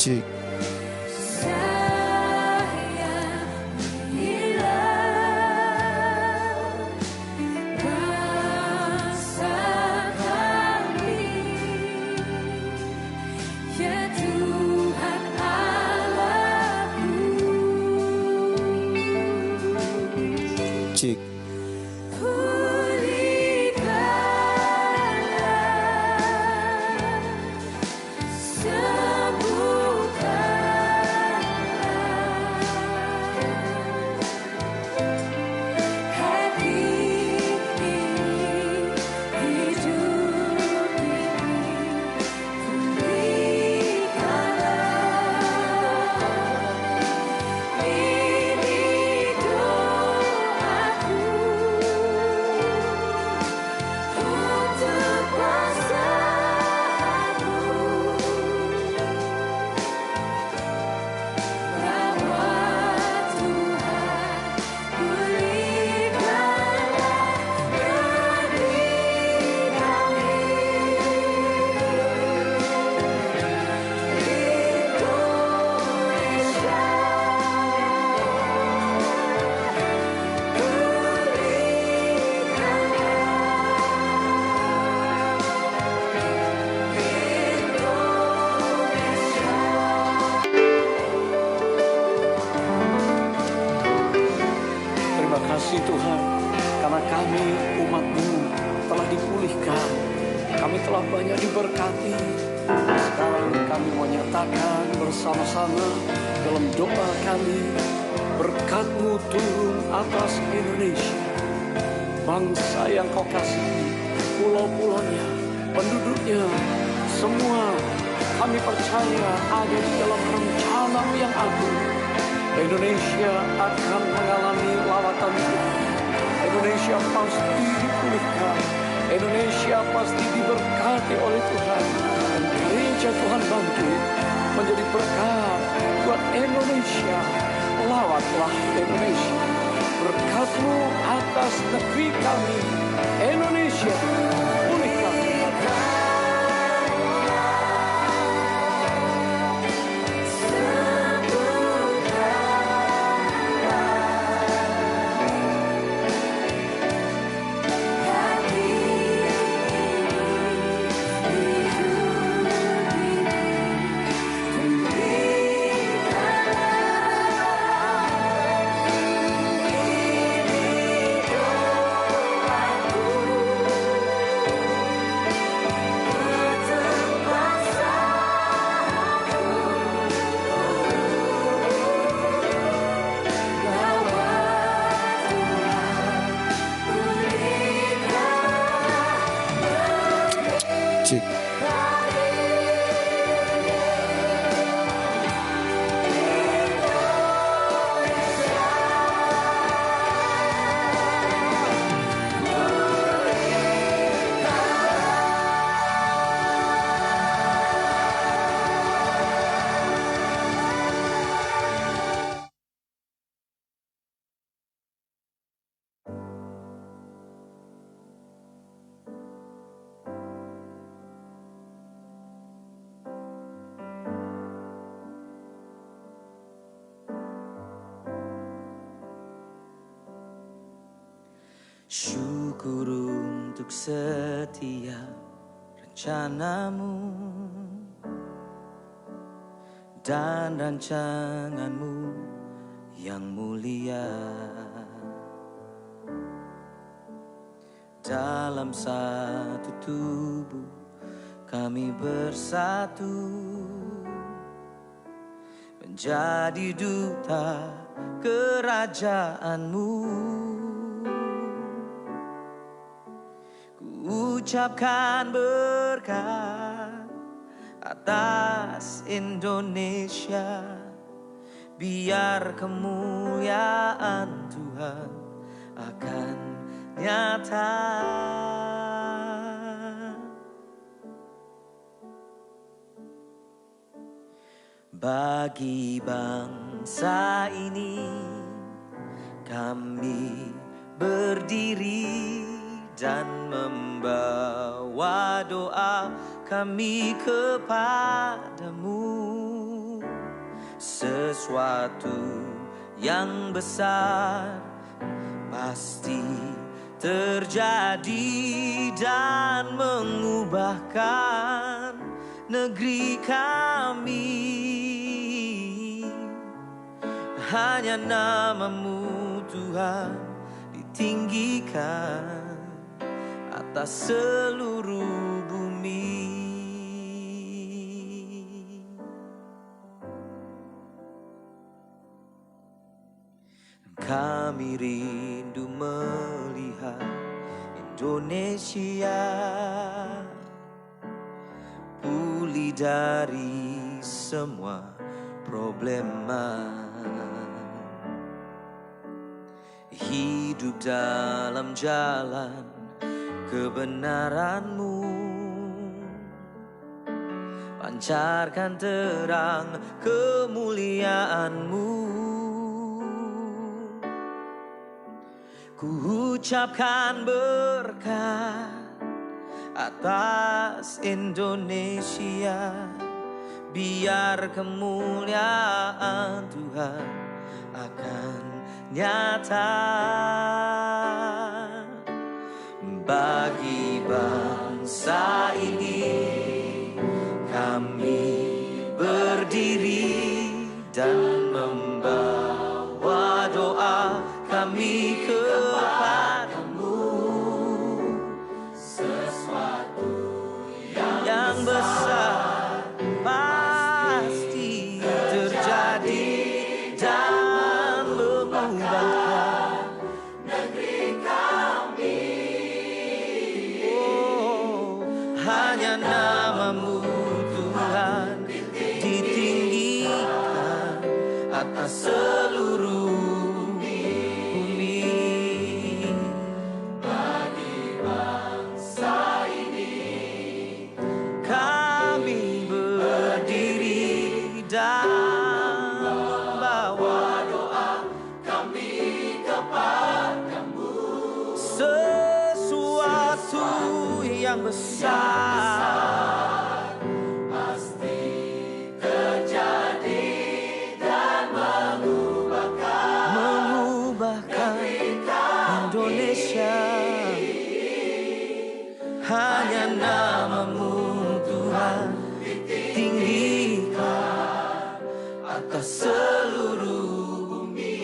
Cik. Cik. Terima kasih Tuhan, karena kami umat-Mu telah dipulihkan, kami telah banyak diberkati. Sekarang kami mau nyatakan bersama-sama dalam doa kami, berkat-Mu turun atas Indonesia, bangsa yang Kau kasihi, pulau-pulaunya, penduduknya, semua kami percaya ada di dalam rencana-Mu yang agung. Indonesia akan mengalami lawatan Tuhan. Indonesia pasti dipulihkan. Indonesia pasti diberkati oleh Tuhan. Dan gereja Tuhan bangkit menjadi berkat buat Indonesia. Lawatlah Indonesia. Berkat-Mu atas negeri kami, Indonesia. Pulihkan. Cik. Syukur untuk setiap rencana-Mu dan rancangan-Mu yang mulia. Dalam satu tubuh kami bersatu, menjadi duta kerajaan-Mu. Ucapkan berkat atas Indonesia, biar kemuliaan Tuhan akan nyata. Bagi bangsa ini kami berdiri dan membawa doa kami kepadamu. sesuatu yang besar pasti terjadi dan mengubahkan negeri kami. Hanya nama-Mu Tuhan ditinggikan atas seluruh bumi. Kami rindu melihat Indonesia pulih dari semua problema, hidup dalam jalan kebenaran-Mu, pancarkan terang kemuliaan-Mu. Ku ucapkan berkat atas Indonesia, biar kemuliaan Tuhan akan nyata bagi bangsa ini. Kami berdiri dan membawa doa kami kepadamu. Sesuatu yang besar pasti terjadi dan mengubahkan negeri kami. Oh, hanya nama-Mu Tuhan ditinggikan atas seluruh yang besar pasti terjadi dan mengubahkan Indonesia. Hanya nama-Mu Tuhan tinggikan atas seluruh bumi.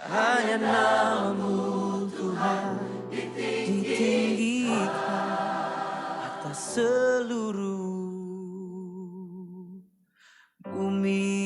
Hanya nama-Mu Tuhan ditinggikan atas seluruh bumi.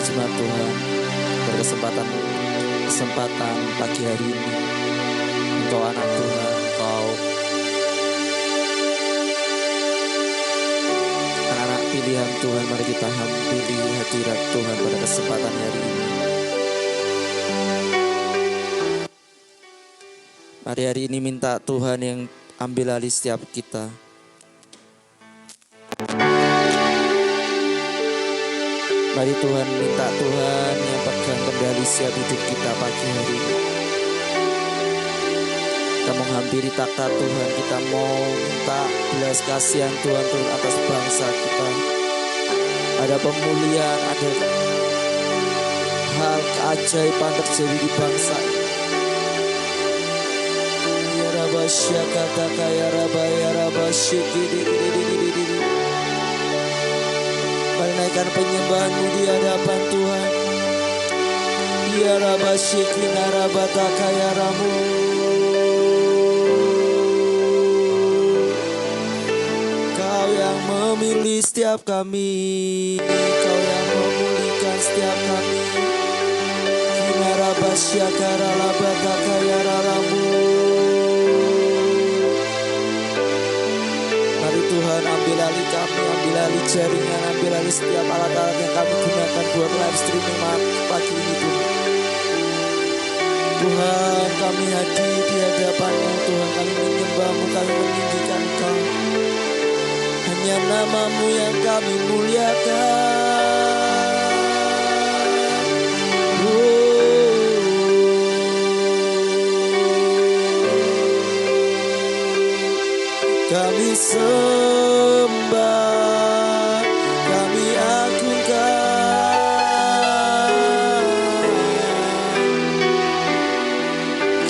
Jemaat Tuhan, kesempatan pagi hari ini untuk anak Tuhan, kau anak-anak pilihan Tuhan, mari kita hampiri hadirat Tuhan pada kesempatan hari ini. Mari hari ini minta Tuhan yang ambil alih setiap kita. Mari Tuhan, minta Tuhan yang pegang kendali setiap hidup kita pagi hari ini. Kita menghampiri takhta Tuhan, kita mau minta belas kasihan Tuhan turun atas bangsa kita. Ada pemulihan, ada hal keajaiban terjadi di bangsa ini. Ya Rabba syakata kaya raba syikidi. Mari naikkan penyembahanmu di hadapan Tuhan. Ya raba syikina raba takaya ramu. Kau yang memilih setiap kami, Kau yang memulihkan setiap kami. Kina raba syakara raba takaya ramu. Mari Tuhan ambil alih kami, ambil alih jaringan, ambil alih setiap alat-alat yang kami gunakan buat live streaming pagi ini Tuhan. Tuhan kami hadir di hadapan-Mu, Tuhan kami menyembah-Mu, kami meninggikan Engkau. Hanya nama-Mu yang kami muliakan. Kami sembah, kami agungkan.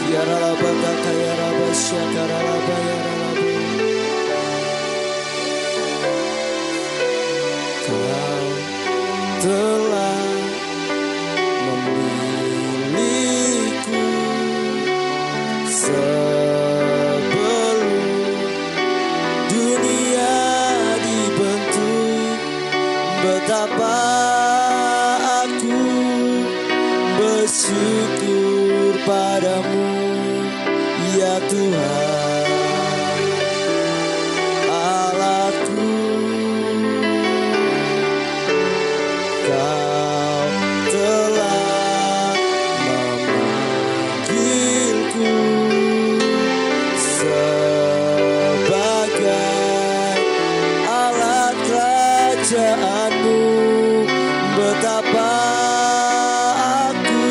Kiara labata kaya raba syakara laba yara labu. Kau telah memilihku sebelum dunia dibentuk. Betapa aku bersyukur padamu ya Tuhan Allahku. Kau telah memanggilku sebagai alat kerajaan-Mu. Betapa aku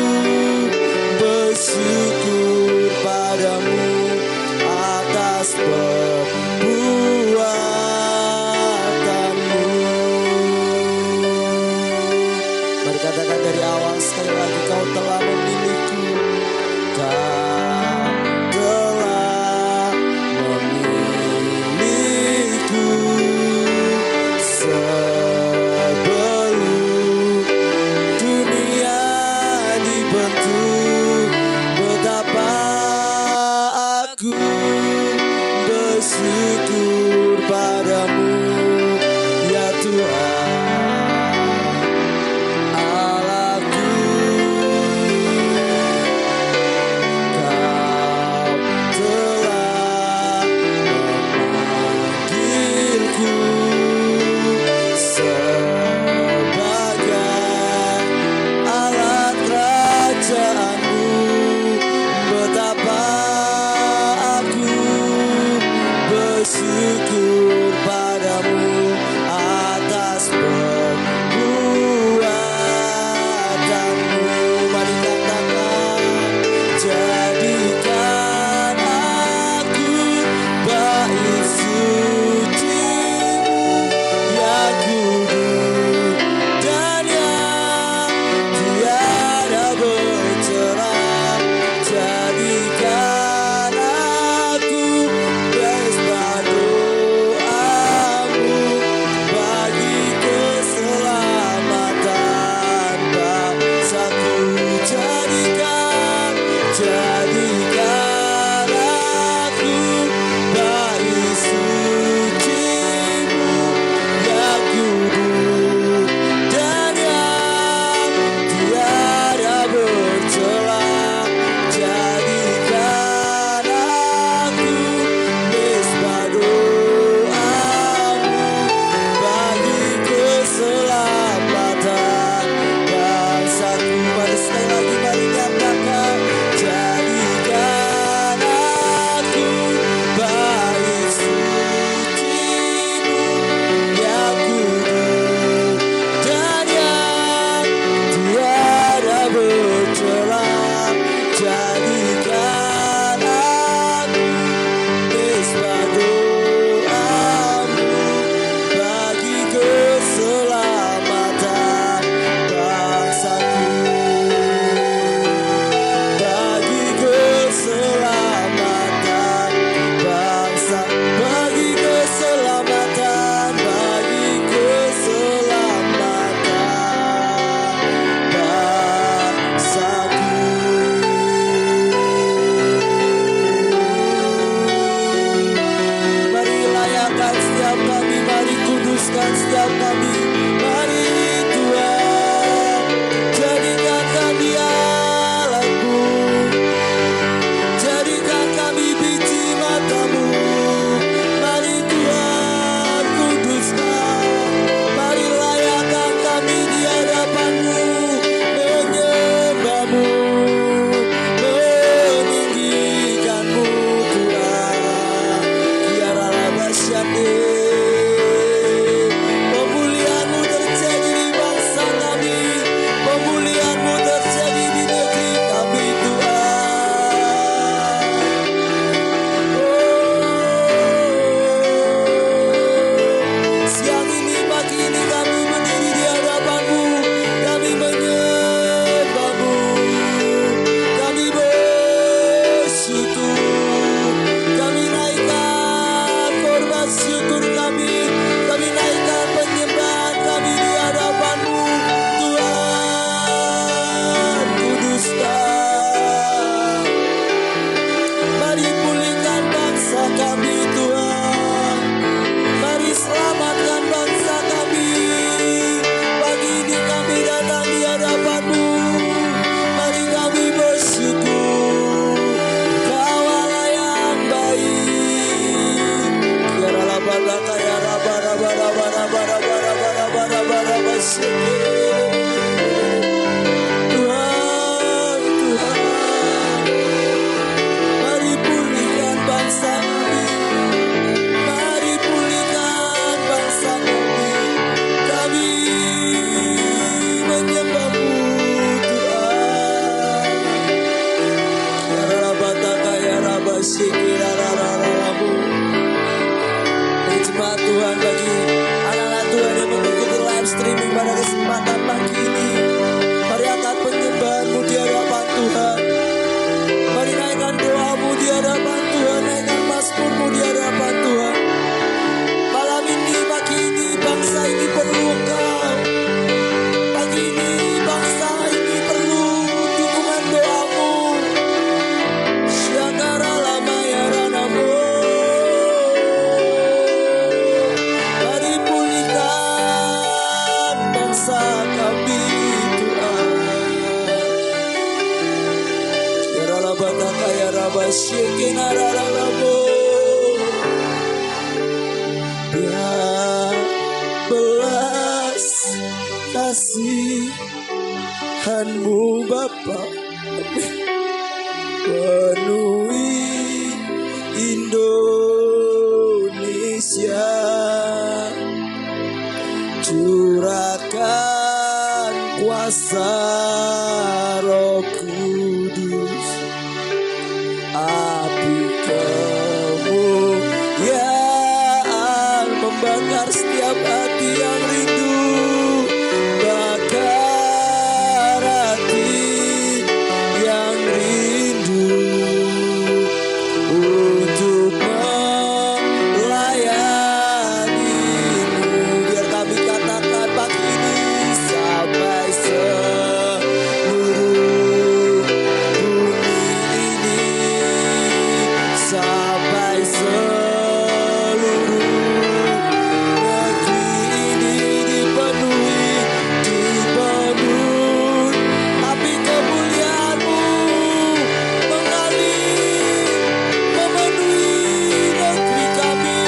bersyukur padamu atas perbuatanmu. Mari katakan dari awal sekali lagi, Kau telah memilihku. Kau telah memilihku sebelum dunia dibentuk. Betapa aku bersyukur padamu ya Tuhan Allahku. Kau telah memanggilku sebagai alat kerajaan-Mu. Betapa basyekenarararabo. Biar belas kasihanmu Bapa penuhi Indonesia, curahkan kuasa Roh Kudus, api kemuliaan membakar setiap hati yang rindu, bakar hati yang rindu untuk melayanimu. Biar kami katakan pagi ini sampai seluruh bumi ini, sampai seluruh negeri ini dipenuhi api kemuliaan-Mu mengalir memenuhi negeri kami.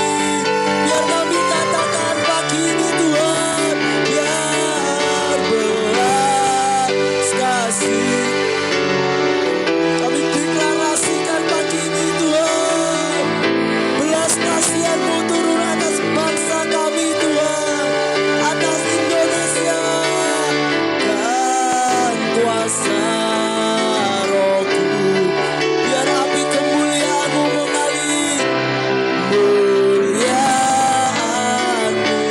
Biar kami katakan pagi ini Tuhan, biar belas kasih. Kami deklarasikan pagi ini Tuhan, belas kasihan-Mu turun atas bangsa kami Tuhan, atas Indonesia, dan kuasa Roh-Mu. Biar api kemuliaan-Mu mengalir, kemuliaan-Mu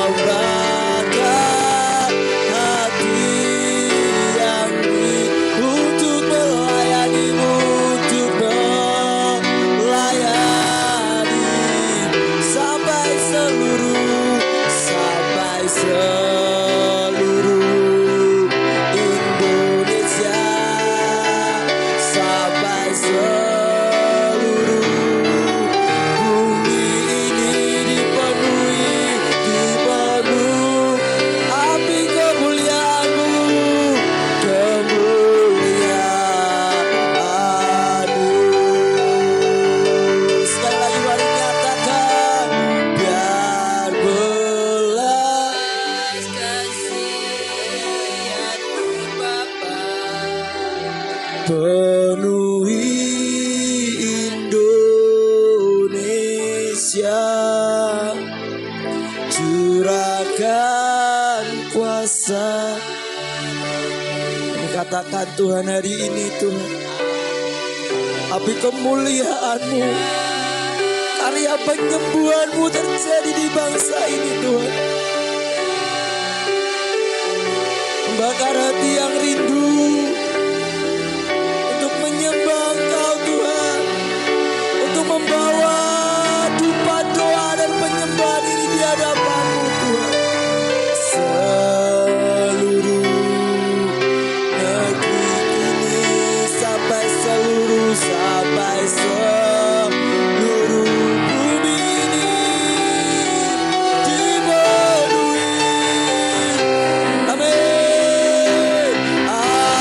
membakar hati yang rindu untuk melayani-Mu, untuk melayani sampai seluruh Indonesia, sampai seluruh bumi ini dipenuhi api kemuliaan-Mu, kemuliaan-Mu. Sekali lagi mari nyatakan, biar belas kasihan-Mu Bapa penuhi Indonesia, curahkan kuasa. Kami katakan Tuhan hari ini Tuhan, api kemuliaan-Mu, karya penyembuhan-Mu terjadi di bangsa ini Tuhan, membakar hati yang rindu untuk menyembah Engkau Tuhan, untuk membawa dupa doa dan penyembahan ini di hadapan-Mu Tuhan. Seluruh negeri ini sampai seluruh bumi ini dipenuhi. Amin.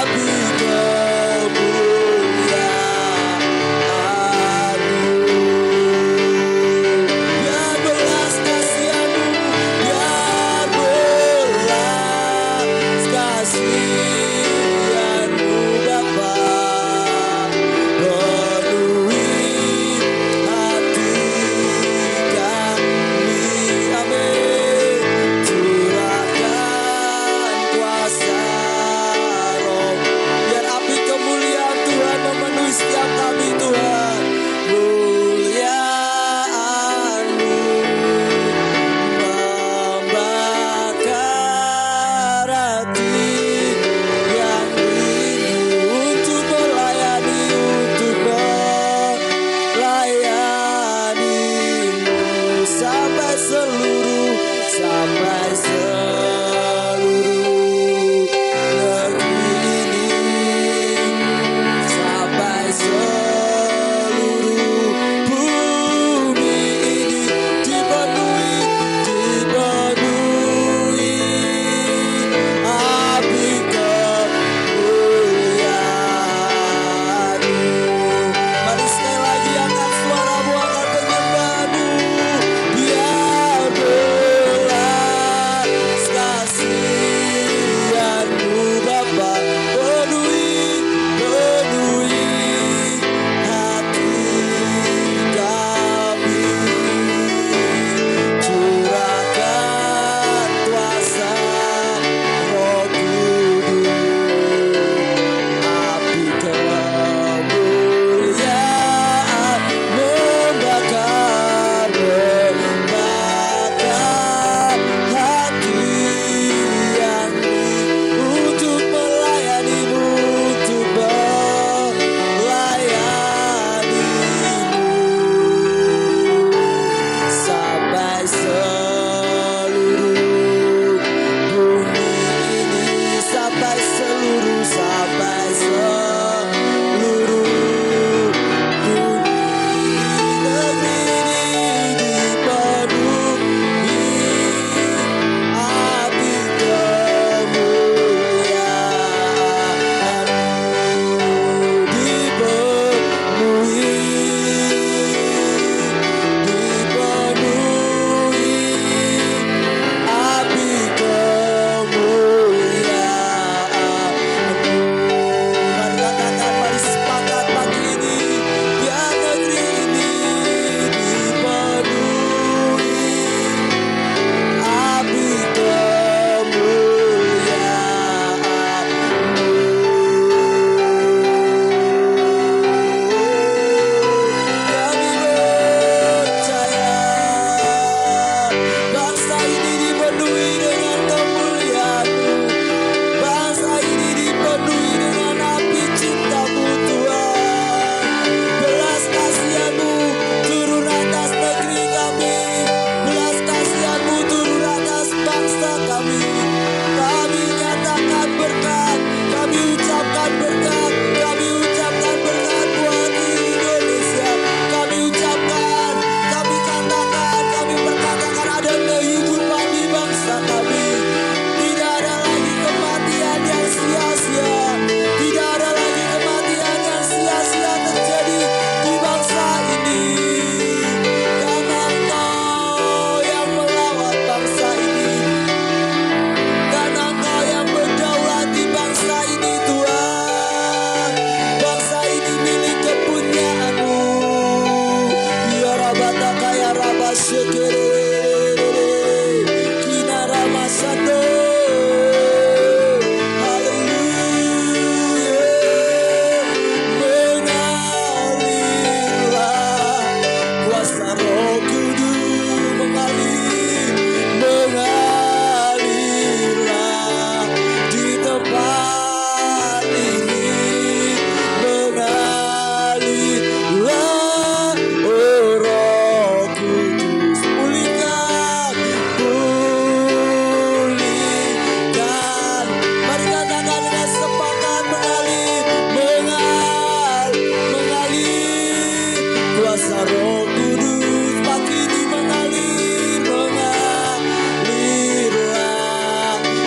Roh Kudus pagi ini mengalirlah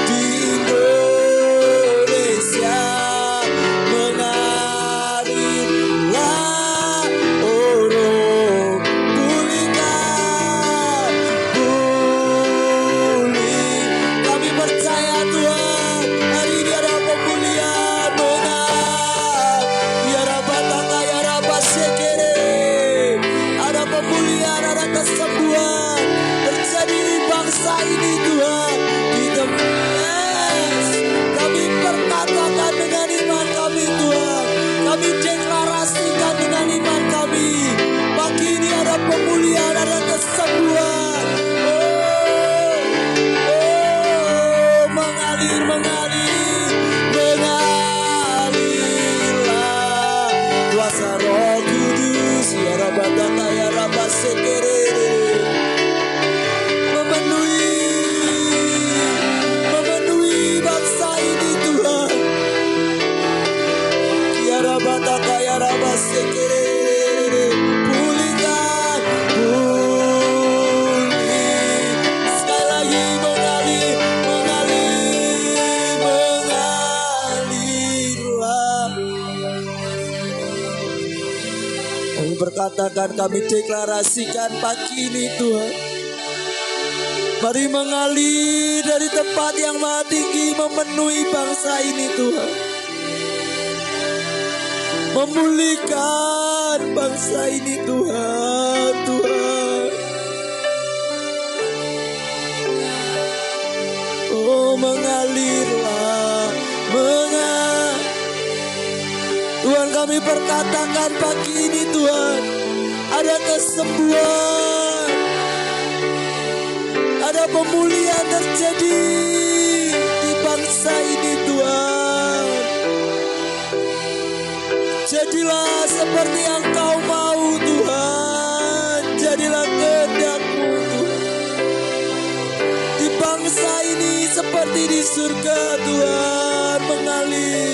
di Indonesia, mengalirlah, oh Roh, pulihkan, pulih. Kami percaya Tuhan, hari ini ada pemulihan, ada pemulihan, ada kesembuhan terjadi di bangsa ini Tuhan. Di tempat kami perkatakan dengan iman kami Tuhan, kami deklarasikan dengan iman kami, pagi ini ada pemulihan, ada kesembuhan. Mengalir, mengalirlah kuasa Roh Kudus, ya Rabbana ya Rabbah sekere, memenuhi bangsa ini Tuhan. Ya Rabbana ya Rabbah sekere, pulihkan, pulih. Sekali lagi mengalirlah. Kami berkatakan, kami deklarasikan pagi ini Tuhan, mari mengalir dari tempat yang maha tinggi, memenuhi bangsa ini Tuhan, memulihkan bangsa ini Tuhan. Tuhan, oh mengalirlah, Tuhan, kami perkatakan pagi ini Tuhan, ada kesembuhan, ada pemulihan terjadi di bangsa ini Tuhan. Jadilah seperti yang Kau mau Tuhan, jadilah kehendak-Mu Tuhan. Di bangsa ini seperti di surga Tuhan, mengalir.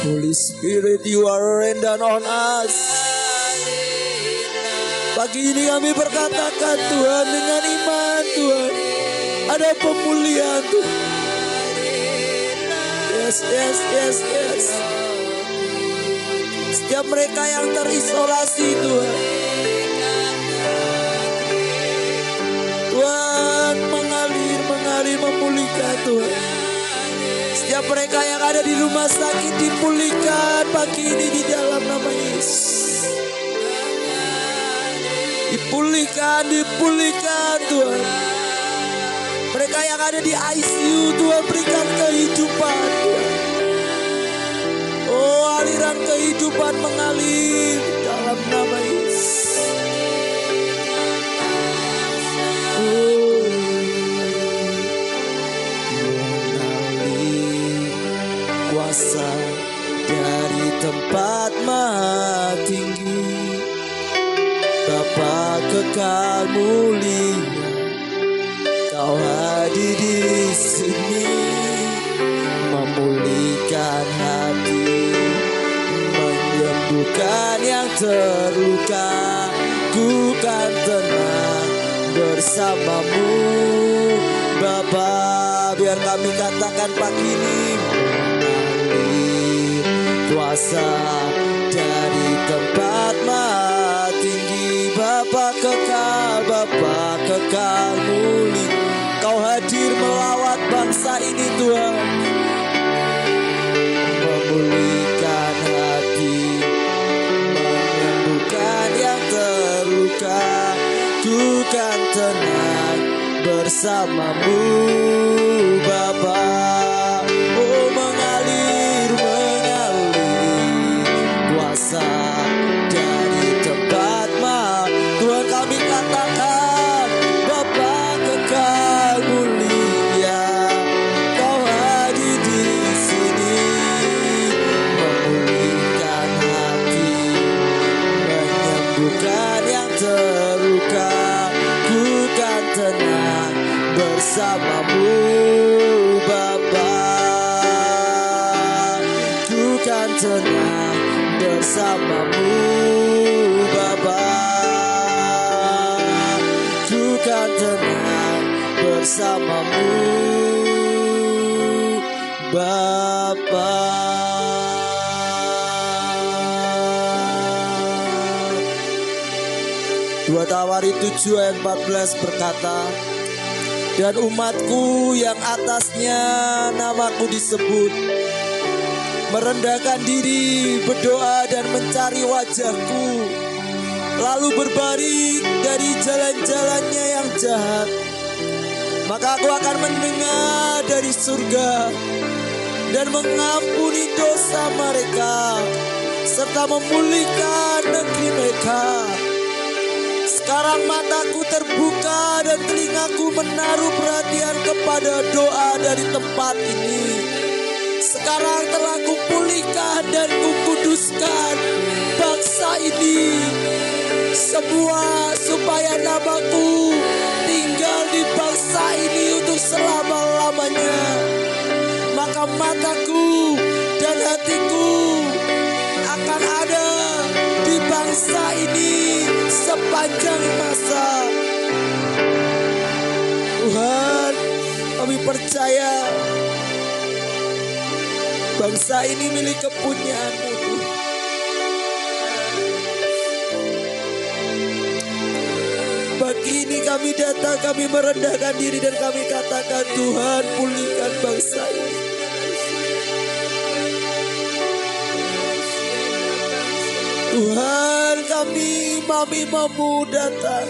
Holy Spirit, you are rain down on us. Pagi ini kami berkatakan Tuhan, dengan iman Tuhan, ada pemulihan Tuhan. Yes, yes, yes, yes. Setiap mereka yang terisolasi Tuhan, Tuhan mengalir, memulihkan Tuhan. Setiap mereka yang ada di rumah sakit dipulihkan pagi ini di dalam nama Yesus. Dipulihkan Tuhan. Mereka yang ada di ICU Tuhan, berikan kehidupan Tuhan. Oh, aliran kehidupan mengalir dalam nama Yesus. Oh, mengalir kuasa dari tempat maha tinggi, Bapa kekal mulia, Kau hadir di sini, memulihkan hati, menyembuhkan yang terluka. Ku kan tenang bersamamu Bapa. Biar kami katakan pagi ini, mengalir kuasa dari tempat maha tinggi, Bapa kekal mulia, Kau hadir melawat bangsa ini Tuhan, memulihkan hati, menyembuhkan yang terluka. Ku kan tenang bersamamu Bapa. Oh, mengalir kuasa dari tempat maha. Tuhan, kami katakan Bapa kekal mulia, Kau hadir di sini, memulihkan hati, menyembuhkan yang terluka. Ku kan tenang bersamamu tenang bersamamu Bapa. Ku kan tenang bersamamu Bapa. Dua Tawari 7 ayat 14 berkata, dan umatku yang atasnya namaku disebut merendahkan diri, berdoa dan mencari wajahku, lalu berbalik dari jalan-jalannya yang jahat, maka aku akan mendengar dari surga dan mengampuni dosa mereka serta memulihkan negeri mereka. Sekarang mataku terbuka dan telingaku menaruh perhatian kepada doa dari tempat ini. Sekarang telah kupulihkan dan kukuduskan bangsa ini, semua supaya namaku tinggal di bangsa ini untuk selama-lamanya. Maka mataku dan hatiku akan ada di bangsa ini sepanjang masa. Tuhan, kami percaya bangsa ini milik kepunyaan-Mu. Pagi ini kami datang, kami merendahkan diri dan kami katakan, Tuhan, pulihkan bangsa ini. Tuhan, kami mau datang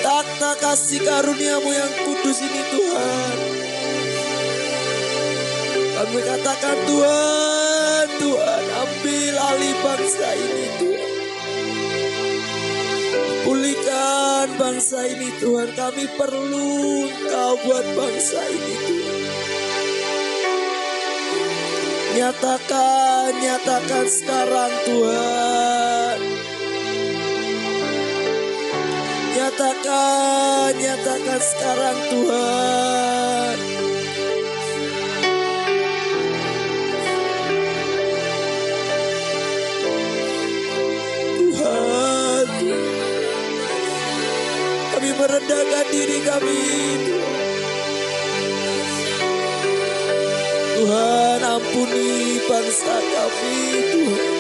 takhta kasih karunia-Mu yang kudus ini, Tuhan. Kami katakan, Tuhan, Tuhan, ambil alih bangsa ini, Tuhan. Pulihkan bangsa ini, Tuhan. Kami perlu Engkau buat bangsa ini, Tuhan. Nyatakan sekarang, Tuhan. Nyatakan sekarang, Tuhan. Tuhan, kami merendahkan diri kami, Tuhan. Tuhan, ampuni bangsa kami, Tuhan.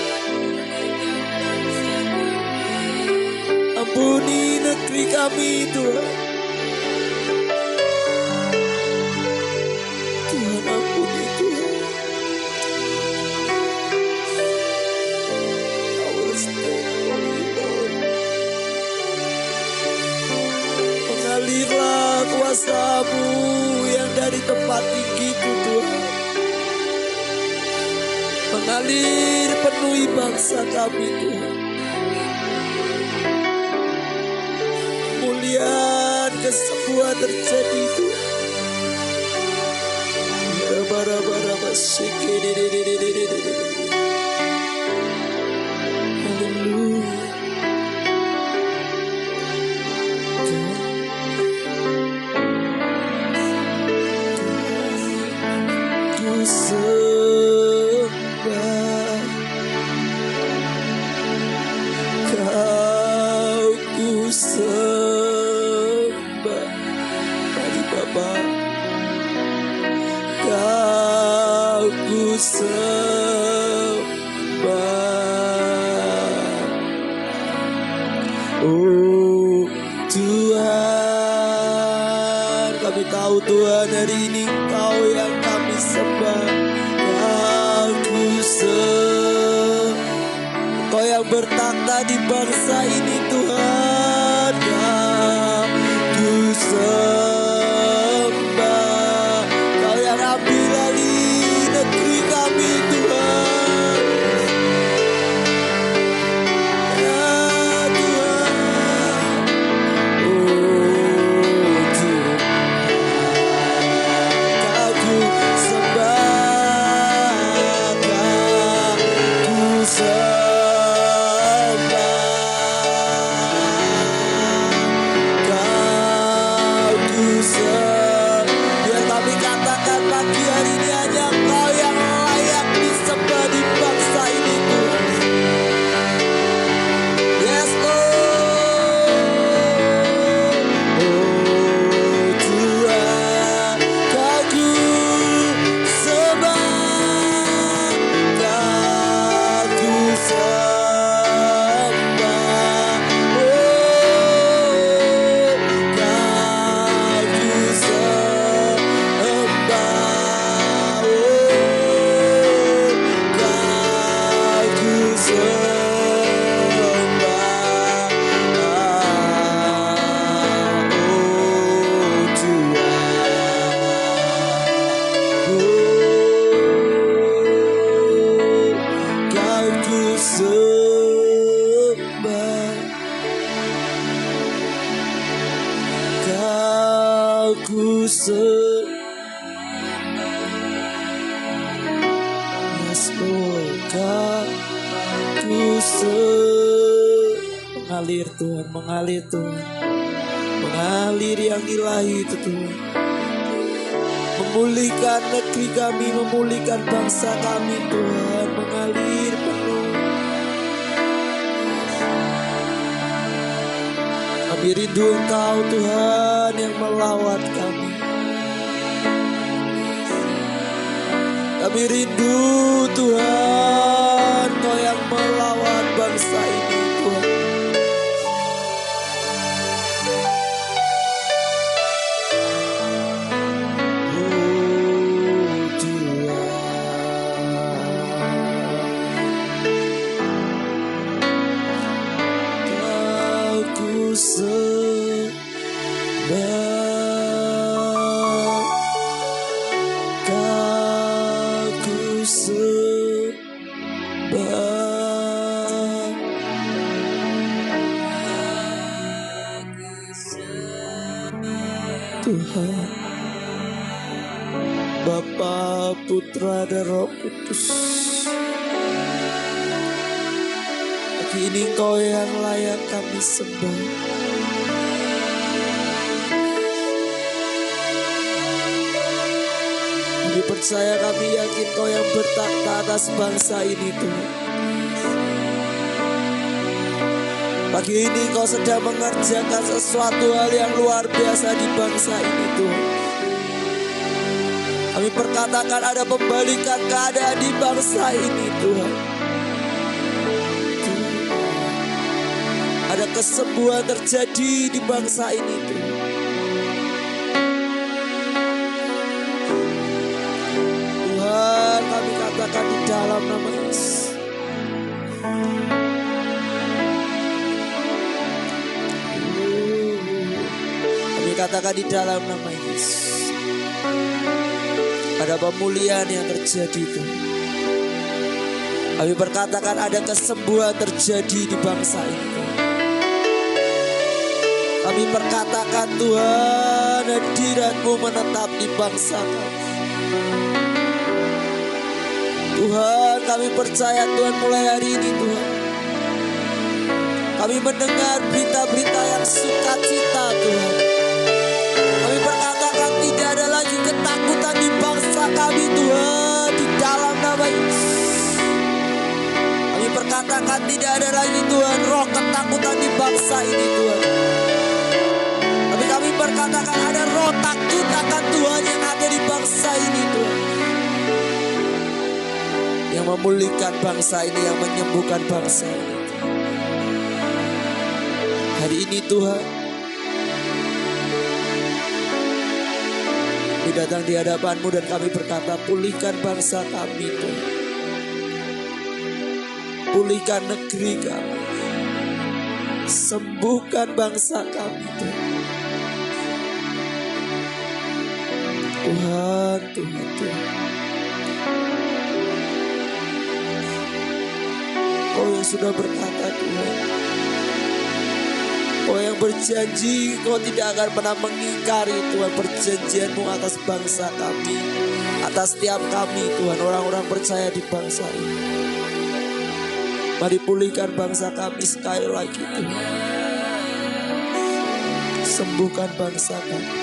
Ampuni negeri kami, Tuhan. Tuhan, ampuni, Tuhan. Our state, Lord. Mengalirlah kuasa-Mu yang dari tempat tinggi itu, Tuhan. Mengalir penuhi bangsa kami, Tuhan. Kemuliaan, kesembuhan terjadi, Tuhan. Haleluya. Ku sembah Kau, ku sembah. Mari Bapa, Kau ku sembah. Oh Tuhan, kami tahu Tuhan hari ini Kau yang kami sembah. Kau ku sembah, Kau yang bertakhta di bangsa ini, Tuhan. Kau ku sembah, Kau yang ambil alih negeri kami, Tuhan. Ya Tuhan, oh Tuhan, Kau ku sembah, Kau ku sembah. Biar kami katakan pagi hari ini hanya Kau yang layak mengalir Tuhan, mengalir Tuhan, mengalir yang ilahi itu Tuhan, memulihkan negeri kami, memulihkan bangsa kami Tuhan, mengalir penuh. Kami rindu Engkau Tuhan yang melawat kami. Kami rindu Tuhan, Kau yang melawat bangsa ini Tuhan. Oh Tuhan, Kau ku sembah. Tuhan, Bapa, Putra, dan Roh Kudus, pagi ini Engkau yang layak kami sembah. Kami percaya, kami yakin Kau yang bertakhta atas bangsa ini Tuhan. Pagi ini Kau sedang mengerjakan sesuatu hal yang luar biasa di bangsa ini Tuhan. Kami perkatakan ada pembalikan keadaan di bangsa ini Tuhan. Ada kesembuhan terjadi di bangsa ini Tuhan. Tuhan, kami katakan di dalam nama Yesus. Katakan di dalam nama Yesus, ada pemulihan yang terjadi Tuhan. Kami berkatakan ada kesembuhan terjadi di bangsa ini. Kami perkatakan Tuhan, hadirat-Mu menetap di bangsa kami. Tuhan, kami percaya Tuhan, mulai hari ini Tuhan, kami mendengar berita-berita yang sukacita Tuhan. Kami perkatakan tidak ada lagi ketakutan di bangsa kami Tuhan, di dalam nama Yesus. Kami perkatakan tidak ada lagi Tuhan roh ketakutan di bangsa ini Tuhan. Tapi kami perkatakan ada roh takut akan Tuhan yang ada di bangsa ini Tuhan. Yang memulihkan bangsa ini, yang menyembuhkan bangsa ini. Hari ini Tuhan, kami datang di hadapan-Mu dan kami berkata, pulihkan bangsa kami Tuhan. Pulihkan negeri kami. Sembuhkan bangsa kami Tuhan. Tuhan, Tuhan, Tuhan. Kau yang sudah berkata Tuhan, Kau yang berjanji, Kau tidak akan pernah mengingkari Tuhan perjanjian-Mu atas bangsa kami, atas setiap kami Tuhan, orang-orang percaya di bangsa ini. Mari pulihkan bangsa kami sekali lagi Tuhan. Sembuhkan bangsa kami.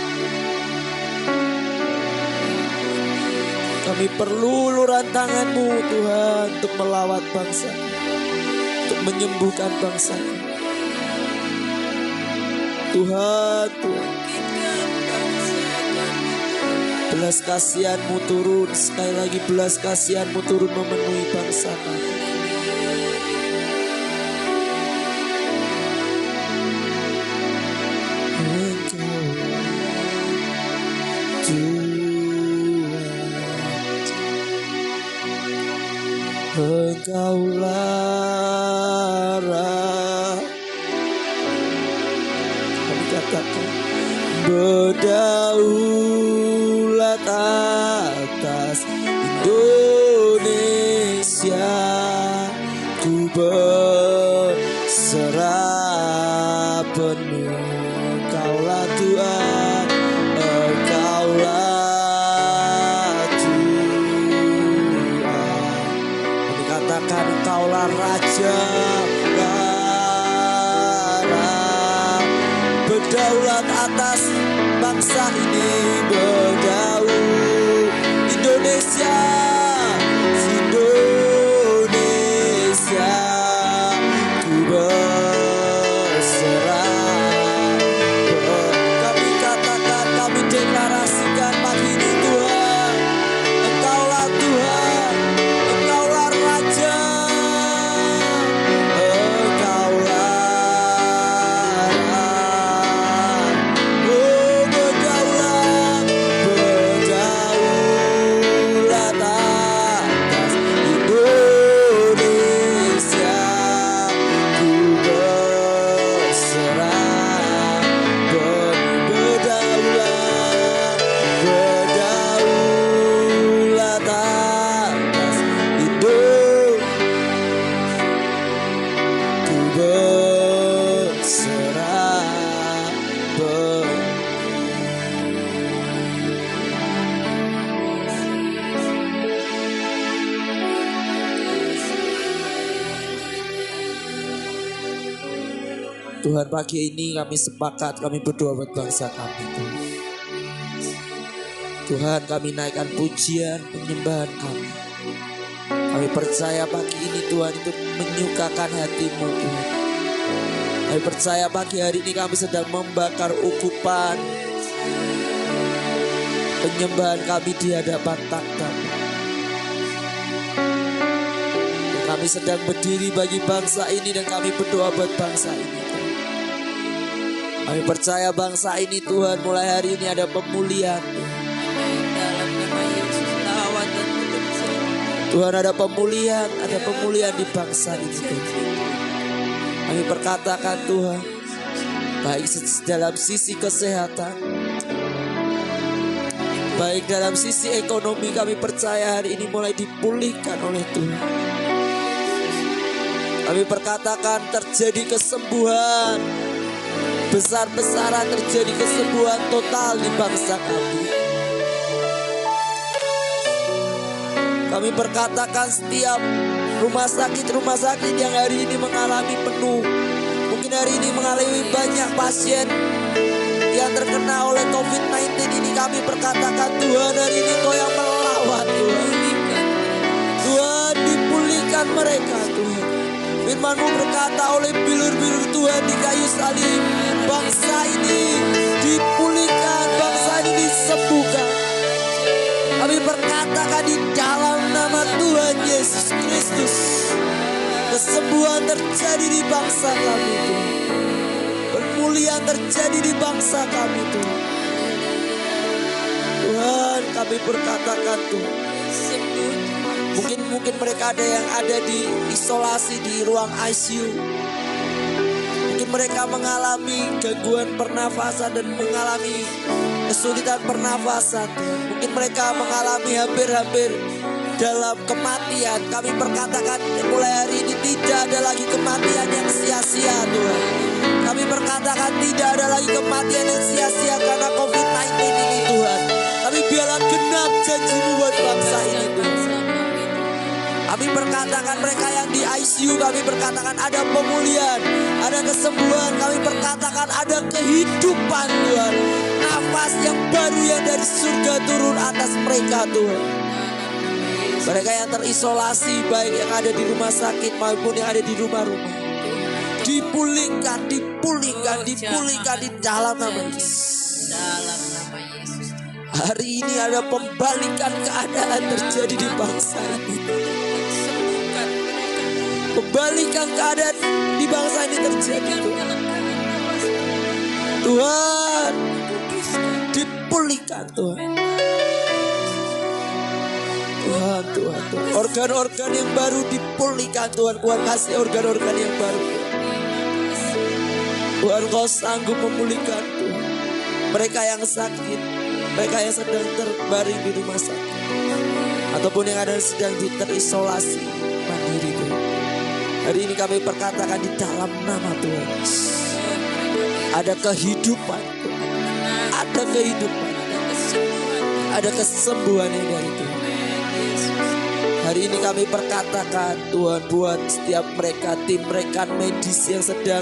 Kami perlu uluran tangan-Mu Tuhan untuk melawat bangsa, untuk menyembuhkan bangsa ini. Tuhan, Tuhan, belas kasihan-Mu turun, sekali lagi belas kasihan-Mu turun memenuhi bangsa kami. Engkaulah Raja, kami katakan berdaulat atas Indonesia, ku berserah penuh. Engkaulah Tuhan, Engkaulah Tuhan. Kami katakan Engkaulah Raja raja lara, berdaulat atas bangsa ini, berdaulat Indonesia, Indonesia, ku berserah. Kami katakan, kami deklarasikan pagi ini Tuhan, Engkaulah Tuhan, Engkaulah Raja, Engkaulah oh berdaulat, berdaulat atas Indonesia, ku berserah. Berdaulat, berdaulat atas Indonesia, ku berserah. Tuhan, pagi ini kami sepakat, kami berdoa buat bangsa kami Tuhan. Tuhan, kami naikkan pujian, penyembahan kami. Kami percaya pagi ini Tuhan itu menyukakan hati-Mu Tuhan. Kami percaya pagi hari ini kami sedang membakar ukupan penyembahan kami di hadapan takhta-Mu. Kami sedang berdiri bagi bangsa ini dan kami berdoa buat bangsa ini Tuhan. Kami percaya bangsa ini Tuhan mulai hari ini ada pemulihan Tuhan. Dalam nama Yesus, lawan dan tutup semua. Tuhan ada pemulihan di bangsa ini Tuhan. Kami perkatakan Tuhan, baik dalam sisi kesehatan, baik dalam sisi ekonomi, kami percaya hari ini mulai dipulihkan oleh Tuhan. Kami perkatakan terjadi kesembuhan, besar-besaran terjadi kesembuhan total di bangsa kami. Kami perkatakan setiap rumah sakit yang hari ini mengalami penuh, mungkin hari ini mengalami banyak pasien yang terkena oleh COVID-19 ini, kami perkatakan Tuhan hari ini Kau yang melawat Tuhan. Tuhan dipulihkan mereka Tuhan. Firman-Mu berkata oleh bilur-bilur Tuhan di kayu salib, bangsa ini dipulihkan, bangsa ini disembuhkan. Kami berkatakan di dalam nama Tuhan Yesus Kristus, kesembuhan terjadi di bangsa kami Tuhan. Pemulihan terjadi di bangsa kami Tuhan. Tuhan, kami berkatakan Tuhan, mungkin mereka ada yang ada di isolasi di ruang ICU. Mungkin mereka mengalami gangguan pernafasan dan mengalami kesulitan pernafasan. Mungkin mereka mengalami hampir-hampir dalam kematian. Kami perkatakan mulai hari ini tidak ada lagi kematian yang sia-sia Tuhan. Kami perkatakan tidak ada lagi kematian yang sia-sia karena COVID-19 ini Tuhan. Tapi biarlah genap janji-Mu buat bangsa ini Tuhan. Kami perkatakan mereka yang di ICU, kami perkatakan ada pemulihan, ada kesembuhan. Kami perkatakan ada kehidupan Tuhan. Nafas yang baru yang dari surga turun atas mereka Tuhan. Mereka yang terisolasi, baik yang ada di rumah sakit maupun yang ada di rumah-rumah, dipulihkan di dalam nama Yesus. Hari ini ada pembalikan keadaan terjadi di bangsa ini. Pembalikan keadaan di bangsa ini terjadi Tuhan. Tuhan, dipulihkan Tuhan. Tuhan. Organ-organ yang baru dipulihkan Tuhan. Tuhan kasih organ-organ yang baru. Tuhan, Kau sanggup memulihkan Tuhan. Mereka yang sakit, mereka yang sedang terbaring di rumah sakit, ataupun yang ada sedang terisolasi mandiri Tuhan. Hari ini kami perkatakan di dalam nama Tuhan, ada kehidupan Tuhan. Ada kehidupan, ada kesembuhan yang dari Tuhan. Hari ini kami perkatakan Tuhan, buat setiap mereka, tim rekan medis yang sedang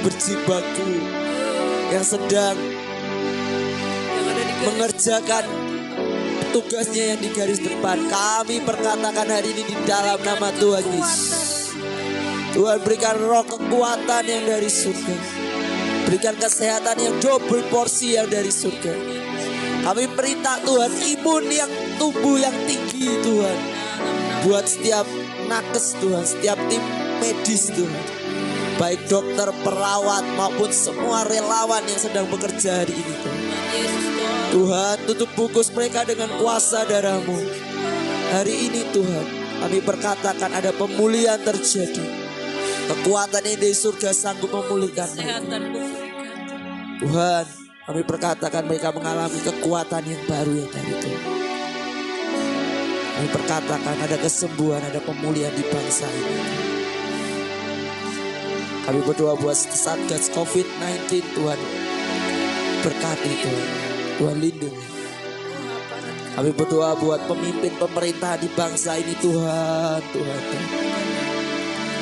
berjibaku, yang sedang Yang ada di garis mengerjakan tugasnya yang di garis depan, kami perkatakan hari ini di dalam nama Tuhan Yesus. Tuhan, berikan roh kekuatan yang dari surga, berikan kesehatan yang double porsi yang dari surga. Kami perintah Tuhan, imun yang tubuh yang tinggi Tuhan, buat setiap nakes Tuhan, setiap tim medis Tuhan, baik dokter, perawat maupun semua relawan yang sedang bekerja hari ini Tuhan. Yesus Tuhan. Tuhan, tutup bungkus mereka dengan kuasa darah-Mu. Hari ini Tuhan, kami perkatakan ada pemulihan terjadi. Kekuatan yang dari surga sanggup memulihkan mereka. Kesehatan ku berikan. Tuhan, kami perkatakan mereka mengalami kekuatan yang baru yang dari Tuhan. Kami perkatakan ada kesembuhan, ada pemulihan di bangsa ini. Kami berdoa buat Satgas COVID-19 Tuhan. Berkati Tuhan, Tuhan lindungi. Kami berdoa buat pemimpin pemerintah di bangsa ini Tuhan, Tuhan.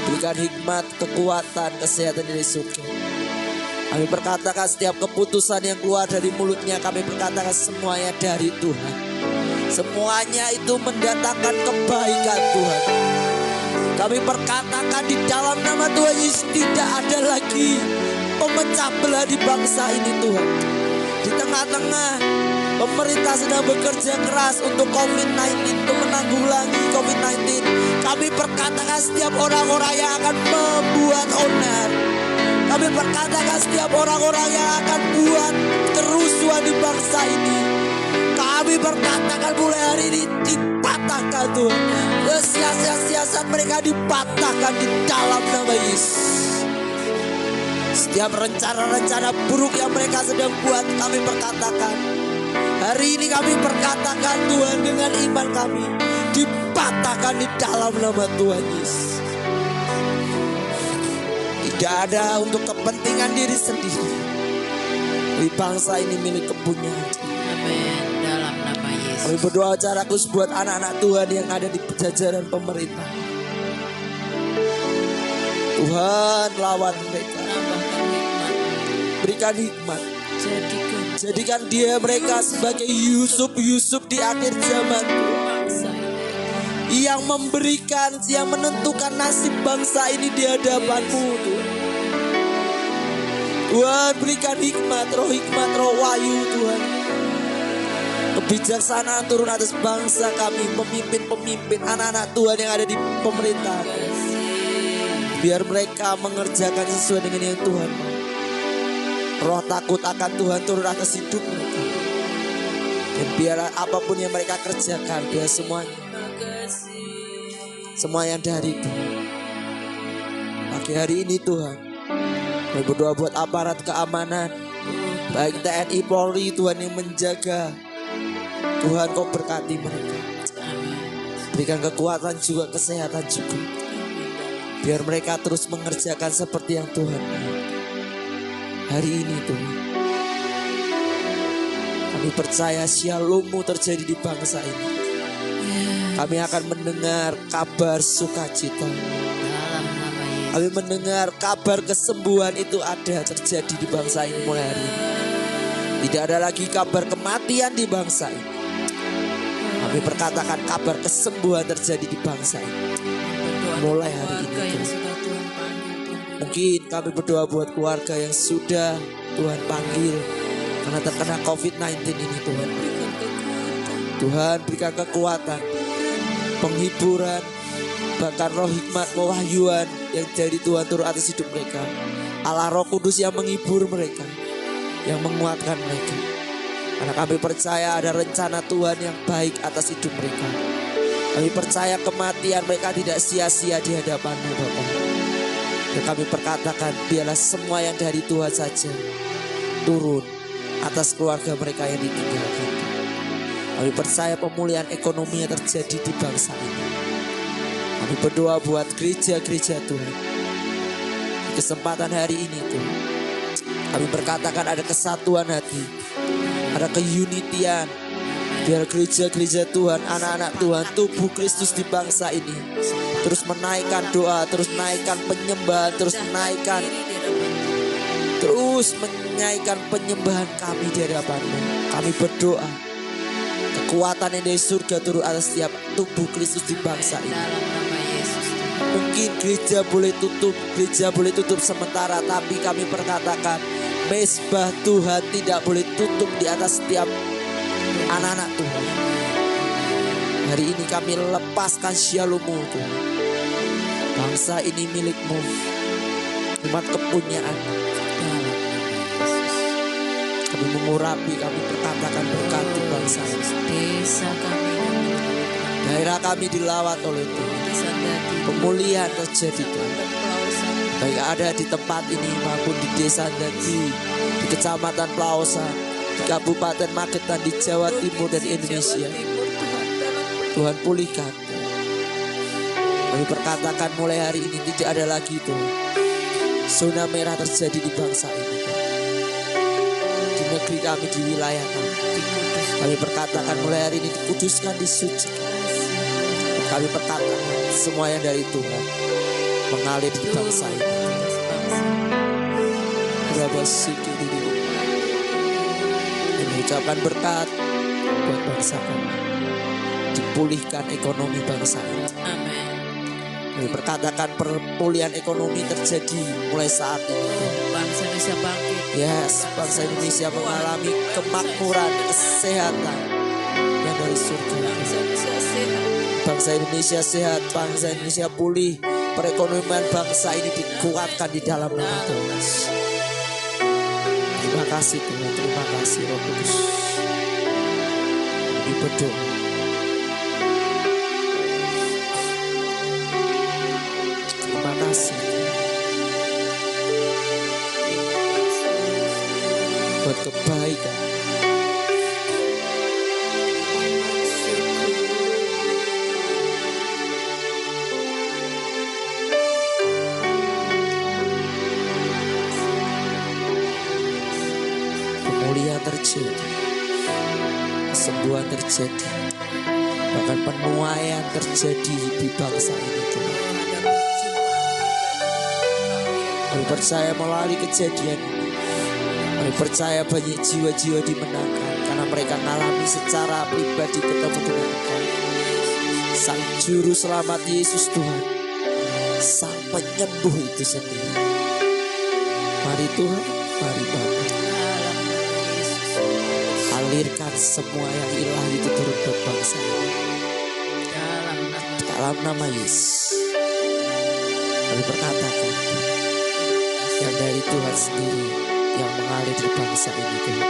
Berikan hikmat, kekuatan, kesehatan dari surga. Kami perkatakan setiap keputusan yang keluar dari mulutnya, kami perkatakan semuanya dari Tuhan. Semuanya itu mendatangkan kebaikan Tuhan. Kami perkatakan di dalam nama Tuhan Yesus tidak ada lagi pemecah belah di bangsa ini Tuhan. Di tengah-tengah pemerintah sedang bekerja keras untuk COVID-19, untuk menanggulangi COVID-19. Kami perkatakan setiap orang-orang yang akan membuat onar. Kami perkatakan setiap orang-orang yang akan buat kerusuhan di bangsa ini. Kami perkatakan mulai hari ini dipatahkan Tuhan. Siasat-siasat mereka dipatahkan di dalam nama Yesus. Setiap rencana-rencana buruk yang mereka sedang buat, kami perkatakan. Hari ini kami perkatakan Tuhan, dengan iman kami dipatahkan di dalam nama Tuhan Yesus. Tidak ada untuk kepentingan diri sendiri. Di bangsa ini milik kepunyaan. Amin. Dalam nama Yesus. Kami berdoa secara khusus buat anak-anak Tuhan yang ada di jajaran pemerintah. Tuhan, lawan mereka. Tambahkan hikmat. Berikan hikmat. Jadikan Jadikan mereka sebagai Yusuf di akhir zaman. bangsa ini Yang memberikan, yang menentukan nasib bangsa ini di hadapan-Mu Tuhan. Tuhan, berikan hikmat, roh wahyu Tuhan. Kebijaksanaan turun atas bangsa kami, pemimpin-pemimpin, anak-anak Tuhan yang ada di pemerintah. Biar mereka mengerjakan sesuai dengan yang Tuhan mau. Roh takut akan Tuhan turun atas hidup mereka. Dan biar apapun yang mereka kerjakan, biar semua yang dari Tuhan. Pagi hari ini Tuhan, kami berdoa buat aparat keamanan, baik TNI Polri Tuhan yang menjaga. Tuhan, Kau berkati mereka. Berikan kekuatan juga, kesehatan juga. Biar mereka terus mengerjakan seperti yang Tuhan mau. Hari ini Tuhan, kami percaya Shalom-Mu terjadi di bangsa ini. Kami akan mendengar kabar sukacita. dalam nama Yesus. Kami mendengar kabar kesembuhan itu ada terjadi di bangsa ini mulai hari ini. Tidak ada lagi kabar kematian di bangsa ini. Kami perkatakan kabar kesembuhan terjadi di bangsa ini. Mulai hari ini, Keluarga yang Tuhan. sudah Tuhan panggil, Tuhan. Mungkin kami berdoa buat keluarga yang sudah Tuhan panggil karena terkena COVID-19 ini Tuhan. Berikan kekuatan. Tuhan, berikan kekuatan, penghiburan, bahkan roh hikmat, pewahyuan yang dari Tuhan turun atas hidup mereka. Allah Roh Kudus yang menghibur mereka, yang menguatkan mereka. Karena kami percaya ada rencana Tuhan yang baik atas hidup mereka. Kami percaya kematian mereka tidak sia-sia di hadapan-Mu Bapa. Dan kami perkatakan biarlah semua yang dari Tuhan saja turun atas keluarga mereka yang ditinggalkan. Kami percaya pemulihan ekonomi yang terjadi di bangsa ini. Kami berdoa buat gereja-gereja Tuhan. Di kesempatan hari ini Tuhan, kami berkatakan ada kesatuan hati, ada keunitian, Biar gereja-gereja Tuhan, anak-anak Tuhan, tubuh Kristus di bangsa ini terus menaikkan doa, terus menaikkan penyembahan, terus menaikkan penyembahan kami di hadapan-Mu. Kami berdoa kekuatan yang dari surga turun atas setiap tubuh Kristus di bangsa ini. Dalam nama Yesus. Mungkin gereja boleh tutup sementara, tapi kami perkatakan mezbah Tuhan tidak boleh tutup di atas setiap anak-anak Tuhan. Hari ini kami lepaskan shalom-Mu Tuhan. Bangsa ini milik-Mu, umat kepunyaan. Kami mengurapi, kami perkatakan berkati bangsa ini. Desa kami, Daerah kami dilawat oleh Tuhan. desa Dati, Pemulihan terjadi Tuhan. Pelausan, Baik ada di tempat ini maupun di desa Dati, di kecamatan Pelausan, di Kabupaten Magetan, di Jawa Timur dan Indonesia. Jawa Timur, Tuhan, dalam Tuhan pulihkan. Kami perkatakan mulai hari ini tidak ada lagi Tuhan zona merah terjadi di bangsa ini Tuhan. Di negeri kami, di wilayah kami. Kami perkatakan mulai hari ini dikuduskan, disucikan. Kami perkatakan semua yang dari Tuhan mengalir di bangsa ini. Mengucapkan berkat buat bangsa kami. Dipulihkan ekonomi bangsa ini. Amin. Kami perkatakan pemulihan ekonomi terjadi mulai saat ini. Bangsa Indonesia bangkit. Yes, bangsa Indonesia mengalami kemakmuran, kesehatan yang dari surga. Bangsa Indonesia sehat. Bangsa Indonesia sehat, bangsa Indonesia pulih. Perekonomian bangsa ini dikuatkan di dalam nama Tuhan. Terima kasih Tuhan, terima kasih Roh Kudus. Kami berdoa. Terima kasih buat kebaikan. Pemulihan terjadi, kesembuhan terjadi, bahkan penuaian terjadi di bangsa ini Tuhan. Kami percaya melalui kejadian ini, kami percaya banyak jiwa-jiwa dimenangkan karena mereka mengalami secara pribadi ketemu dengan Engkau, Sang Juru Selamat Yesus Tuhan, Sang Penyembuh itu sendiri. Mari Tuhan, mari Bapa, alirkan semua yang ilahi itu turun ke bangsa ini. Dalam nama Yesus, kami berkatakan yang dari Tuhan sendiri yang mengalir di bangsa ini Tuhan.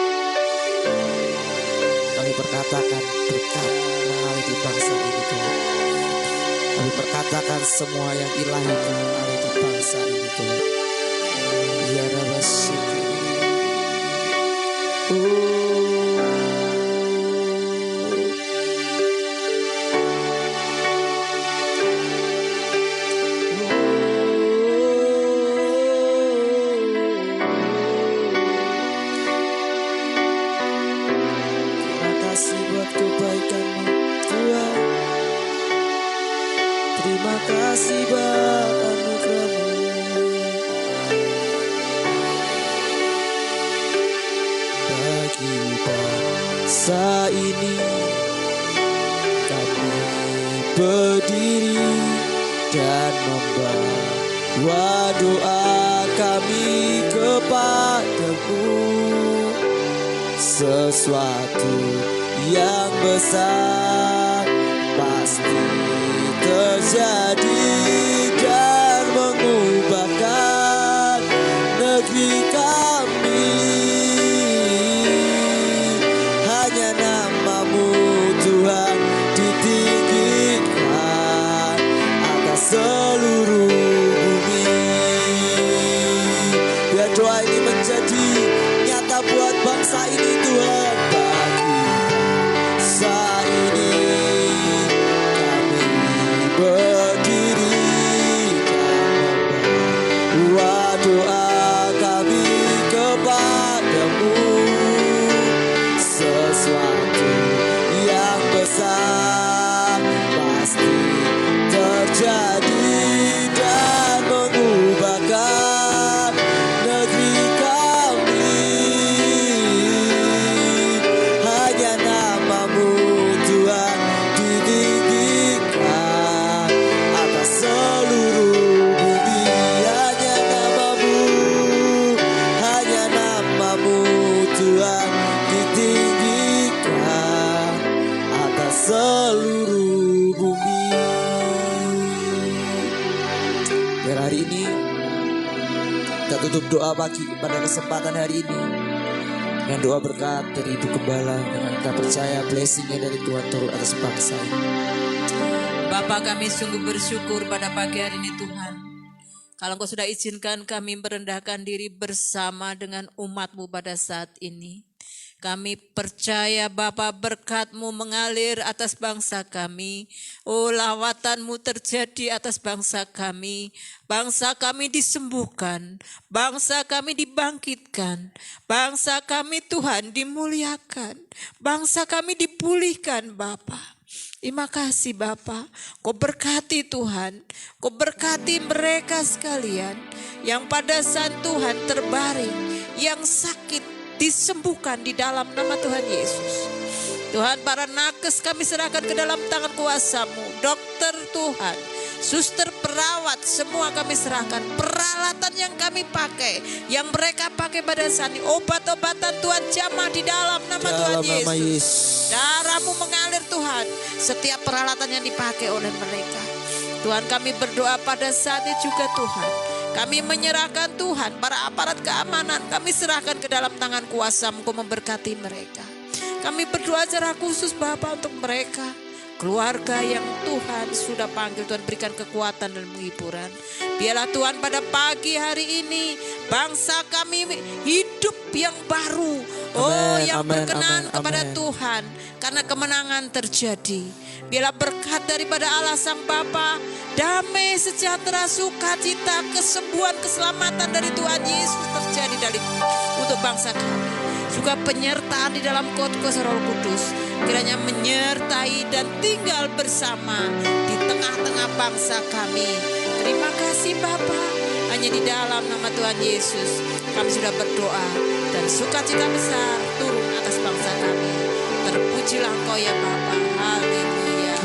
Kami berkatakan berkat mengalir di bangsa ini Tuhan. Kami berkatakan semua yang ilahi itu mengalir di bangsa ini Tuhan. Ya Rabbi syukur. Terima kasih buat anugerah-Mu. Bagi bangsa ini kami berdiri dan membawa doa kami kepadamu. Sesuatu yang besar pasti terjadi dan mengubahkan negeri kami. Hanya nama-Mu Tuhan ditinggikan atas seluruh bumi. Biar doa ini menjadi nyata buat bangsa ini Tuhan. Doa kami kepadamu, sesuatu yang seluruh bumi. Biar hari ini kita tutup doa pagi pada kesempatan hari ini dengan doa berkat dari Ibu Gembala, dengan kita percaya blessingnya dari Tuhan turun atas bangsa ini. Bapa, kami sungguh bersyukur pada pagi hari ini Tuhan. Kalau Engkau sudah izinkan kami merendahkan diri bersama dengan umat-Mu pada saat ini. Kami percaya Bapa, berkat-Mu mengalir atas bangsa kami. Oh, lawatan-Mu terjadi atas bangsa kami. Bangsa kami disembuhkan. Bangsa kami dibangkitkan. Bangsa kami Tuhan dimuliakan. Bangsa kami dipulihkan Bapa. Terima kasih Bapa, Kau berkati Tuhan, Kau berkati mereka sekalian yang pada saat Tuhan terbaring, yang sakit disembuhkan di dalam nama Tuhan Yesus. Tuhan, para nakes kami serahkan ke dalam tangan kuasa-Mu. Dokter Tuhan, suster, perawat, semua kami serahkan. Peralatan yang kami pakai, yang mereka pakai pada saat ini, obat-obatan Tuhan jamah di dalam nama Tuhan Yesus. Darah-Mu mengalir Tuhan, setiap peralatan yang dipakai oleh mereka. Tuhan, kami berdoa pada saat ini juga Tuhan. Kami menyerahkan Tuhan, para aparat keamanan, kami serahkan ke dalam tangan kuasa-Mu, Kau memberkati mereka. Kami berdoa secara khusus Bapa untuk mereka, keluarga yang Tuhan sudah panggil. Tuhan, berikan kekuatan dan penghiburan. Biarlah Tuhan pada pagi hari ini bangsa kami hidup yang baru. Oh, yang berkenan kepada Tuhan, karena kemenangan terjadi. Biarlah berkat daripada Allah Sang Bapa, damai, sejahtera, sukacita, kesembuhan, keselamatan dari Tuhan Yesus terjadi untuk bangsa kami. Juga penyertaan di dalam Kudus Roh Kudus kiranya menyertai dan tinggal bersama di tengah-tengah bangsa kami. Terima kasih Bapa, hanya di dalam nama Tuhan Yesus kami sudah berdoa, dan sukacita besar turun atas bangsa kami. Terpujilah Engkau ya Bapa. Haleluya.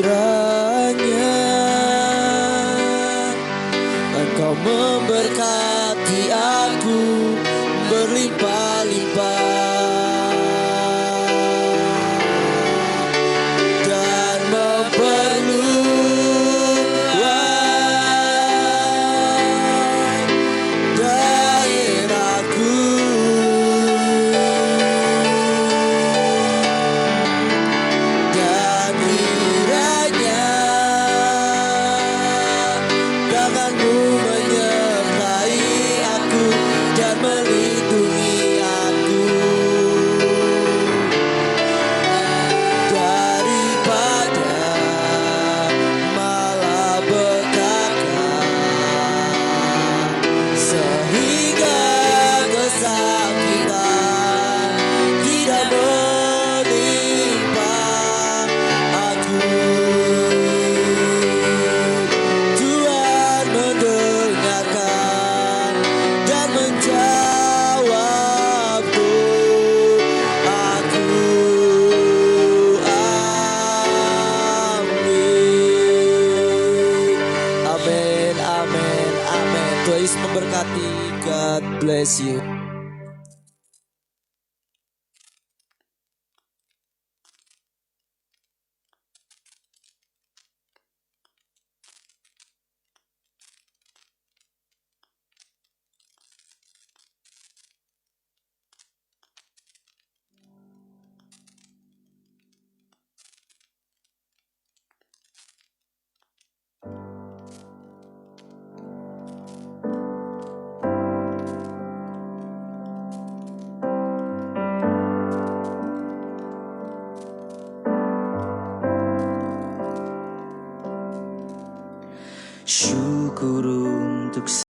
Kiranya Engkau memberkati aku berlimpah-limpah dan memperluas daerahku, dan kiranya tangan-Mu menyertai aku dan melindungi aku daripada malapetaka, sehingga kesakitan tidak menimpa aku. Tuhan mendengarkan dan menjawab doaku. Amin. Amin, amin, amin. Tuhan Yesus memberkati. God bless you. Syukur